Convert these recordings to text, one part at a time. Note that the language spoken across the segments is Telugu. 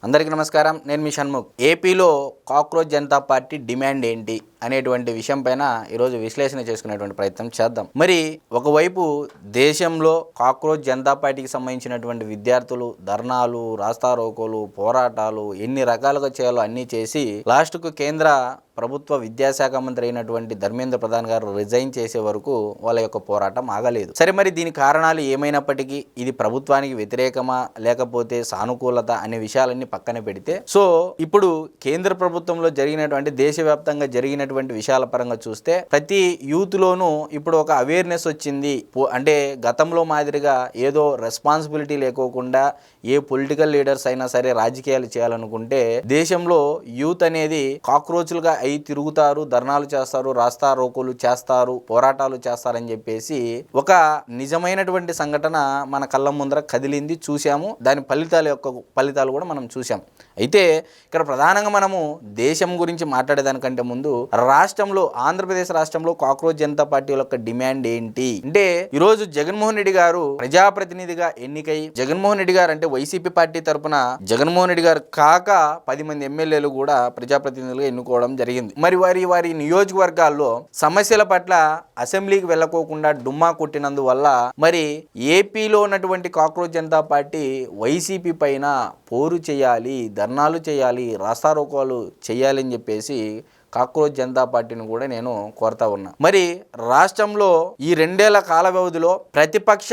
అందరికీ నమస్కారం. నేను మీ షణ్ముఖ్. ఏపీలో కాక్రోచ్ జనతా పార్టీ డిమాండ్ ఏంటి అనేటువంటి విషయం పైన ఈరోజు విశ్లేషణ చేసుకునేటువంటి ప్రయత్నం చేద్దాం. మరి ఒకవైపు దేశంలో కాక్రోచ్ జనతా పార్టీకి సంబంధించినటువంటి విద్యార్థులు ధర్నాలు, రాస్తారోకోలు, పోరాటాలు ఎన్ని రకాలుగా చేయాలో అన్నీ చేసి లాస్ట్కు కేంద్ర ప్రభుత్వ విద్యాశాఖ మంత్రి అయినటువంటి ధర్మేంద్ర ప్రధాన్ గారు రిజైన్ చేసే వరకు వాళ్ళ యొక్క పోరాటం ఆగలేదు. సరే, మరి దీని కారణాలు ఏమైనప్పటికీ ఇది ప్రభుత్వానికి వ్యతిరేకమా లేకపోతే సానుకూలత అనే విషయాలన్నీ పక్కన పెడితే, సో ఇప్పుడు కేంద్ర ప్రభుత్వంలో జరిగినటువంటి దేశవ్యాప్తంగా జరిగినటువంటి విషయాల పరంగా చూస్తే ప్రతి యూత్లోనూ ఇప్పుడు ఒక అవేర్నెస్ వచ్చింది. అంటే గతంలో మాదిరిగా ఏదో రెస్పాన్సిబిలిటీ లేకోకుండా ఏ పొలిటికల్ లీడర్స్ అయినా సరే రాజకీయాలు చేయాలనుకుంటే దేశంలో యూత్ అనేది కాక్రోచ్లుగా అయి తిరుగుతారు, ధర్నాలు చేస్తారు, రాస్తా రోకోలు చేస్తారు, పోరాటాలు చేస్తారని చెప్పేసి ఒక నిజమైనటువంటి సంఘటన మన కళ్ళ ముందర కదిలింది, చూసాము. దాని ఫలితాలు కూడా మనం చూసాం. అయితే ఇక్కడ ప్రధానంగా మనము దేశం గురించి మాట్లాడేదానికంటే ముందు రాష్ట్రంలో, ఆంధ్రప్రదేశ్ రాష్ట్రంలో కాక్రోచ్ జనతా పార్టీ యొక్క డిమాండ్ ఏంటి అంటే, ఈరోజు జగన్మోహన్ రెడ్డి గారు ప్రజాప్రతినిధిగా ఎన్నికై, జగన్మోహన్ రెడ్డి గారు అంటే వైసీపీ పార్టీ తరఫున జగన్మోహన్ రెడ్డి గారు కాక 10 మంది ఎమ్మెల్యేలు కూడా ప్రజాప్రతినిధులుగా ఎన్నుకోవడం జరిగింది. మరి వారి నియోజకవర్గాల్లో సమస్యల పట్ల అసెంబ్లీకి వెళ్ళకోకుండా డుమ్మా కొట్టినందువల్ల మరి ఏపీలో ఉన్నటువంటి కాక్రోచ్ జనతా పార్టీ వైసీపీ పైన పోరు చేయాలి, ధర్నాలు చేయాలి, రాస్తారోకోలు చేయాలి అని చెప్పేసి కాక్రోచ్ జనతా పార్టీని కూడా నేను కోరుతా ఉన్నా. మరి రాష్ట్రంలో ఈ 2 ఏళ్ల కాల వ్యవధిలో ప్రతిపక్ష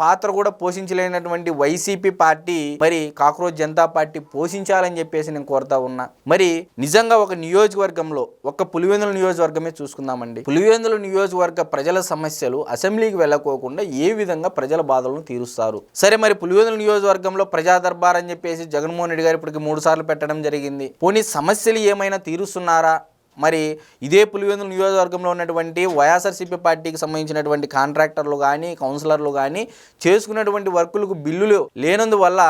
పాత్ర కూడా పోషించలేనటువంటి వైసీపీ పార్టీ మరి కాక్రోచ్ జనతా పార్టీ పోషించాలని చెప్పేసి నేను కోరుతా ఉన్నా. మరి నిజంగా ఒక నియోజకవర్గంలో, ఒక పులివెందుల నియోజకవర్గమే చూసుకుందామండి, పులివెందుల నియోజకవర్గ ప్రజల సమస్యలు అసెంబ్లీకి వెళ్ళకోకుండా ఏ విధంగా ప్రజల బాధలను తీరుస్తారు? సరే, మరి పులివెందుల నియోజకవర్గంలో ప్రజా దర్బార్ అని చెప్పేసి జగన్మోహన్ రెడ్డి గారు ఇప్పటికి 3 సార్లు పెట్టడం జరిగింది. పోనీ సమస్యలు ఏమైనా తీరుస్తున్నారా? మరి ఇదే పులివెందుల నియోజకవర్గంలో ఉన్నటువంటి వైఎస్ఆర్సీపీ పార్టీకి సంబంధించినటువంటి కాంట్రాక్టర్లు కానీ, కౌన్సిలర్లు కానీ చేసుకున్నటువంటి వర్కులకు బిల్లులు లేనందువల్ల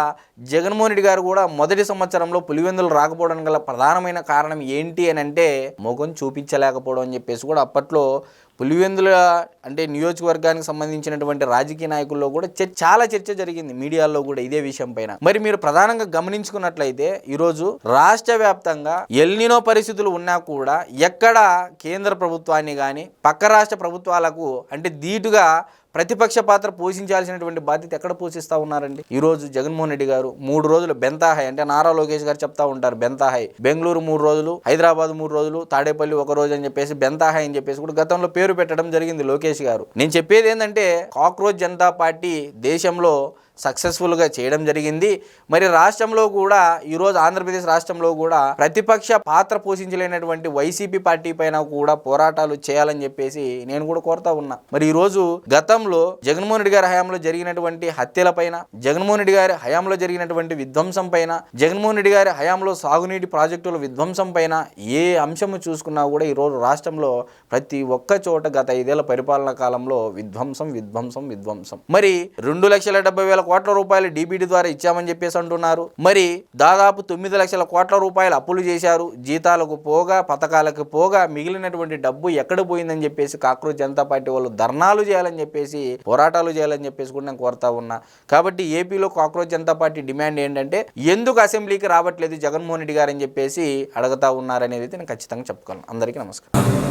జగన్మోహన్ రెడ్డి గారు కూడా మొదటి సంవత్సరంలో పులివెందులు రాకపోవడానికి గల ప్రధానమైన కారణం ఏంటి అని అంటే మొగం చూపించలేకపోవడం అని చెప్పేసి కూడా అప్పట్లో పులివెందుల అంటే నియోజకవర్గానికి సంబంధించినటువంటి రాజకీయ నాయకుల్లో కూడా చాలా చర్చ జరిగింది, మీడియాలో కూడా ఇదే విషయం పైన. మరి మీరు ప్రధానంగా గమనించుకున్నట్లయితే ఈరోజు రాష్ట్ర వ్యాప్తంగా ఎల్నినో పరిస్థితులు ఉన్నా కూడా ఎక్కడ కేంద్ర ప్రభుత్వాన్ని కానీ పక్క రాష్ట్ర ప్రభుత్వాలకు అంటే ధీటుగా ప్రతిపక్ష పాత్ర పోషించాల్సినటువంటి బాధ్యత ఎక్కడ పోషిస్తూ ఉన్నారండి? ఈరోజు జగన్మోహన్ రెడ్డి గారు 3 రోజులు బెంతాహై అంటే నారా లోకేష్ గారు చెప్తా ఉంటారు, బెంతాహై బెంగళూరు 3 రోజులు, హైదరాబాద్ 3 రోజులు, తాడేపల్లి 1 రోజు అని చెప్పేసి బెంతాహై అని చెప్పేసి కూడా గతంలో పేరు పెట్టడం జరిగింది లోకేష్ గారు. నేను చెప్పేది ఏంటంటే కాక్రోచ్ జనతా పార్టీ దేశంలో సక్సెస్ఫుల్గా చేయడం జరిగింది. మరి రాష్ట్రంలో కూడా ఈరోజు ఆంధ్రప్రదేశ్ రాష్ట్రంలో కూడా ప్రతిపక్ష పాత్ర పోషించలేనటువంటి వైసీపీ పార్టీ పైన కూడా పోరాటాలు చేయాలని చెప్పేసి నేను కూడా కోరుతా ఉన్నా. మరి ఈరోజు గతంలో జగన్మోహన్ రెడ్డి గారి హయాంలో జరిగినటువంటి హత్యల పైన, జగన్మోహన్ రెడ్డి గారి హయాంలో జరిగినటువంటి విధ్వంసం పైన, జగన్మోహన్ రెడ్డి గారి హయాంలో సాగునీటి ప్రాజెక్టుల విధ్వంసం పైన ఏ అంశము చూసుకున్నా కూడా ఈరోజు రాష్ట్రంలో ప్రతి ఒక్క చోట గత 5 ఏళ్ల పరిపాలనా కాలంలో విధ్వంసం విధ్వంసం విధ్వంసం. మరి 2,70,000 కోట్ల రూపాయలు డీబీటీ ద్వారా ఇచ్చామని చెప్పేసి అంటున్నారు. మరి దాదాపు 9 లక్షల కోట్ల రూపాయలు అప్పులు చేశారు. జీతాలకు పోగా, పథకాలకు పోగా మిగిలినటువంటి డబ్బు ఎక్కడ పోయిందని చెప్పేసి కాక్రోచ్ జనతా పార్టీ వాళ్ళు ధర్నాలు చేయాలని చెప్పేసి, పోరాటాలు చేయాలని చెప్పేసి కూడా నేను కోరుతా ఉన్నా. కాబట్టి ఏపీలో కాక్రోచ్ జనతా పార్టీ డిమాండ్ ఏంటంటే ఎందుకు అసెంబ్లీకి రావట్లేదు జగన్మోహన్ రెడ్డి గారు అని చెప్పేసి అడుగుతా ఉన్నారనేది నేను ఖచ్చితంగా చెప్పుకోను. అందరికీ నమస్కారం.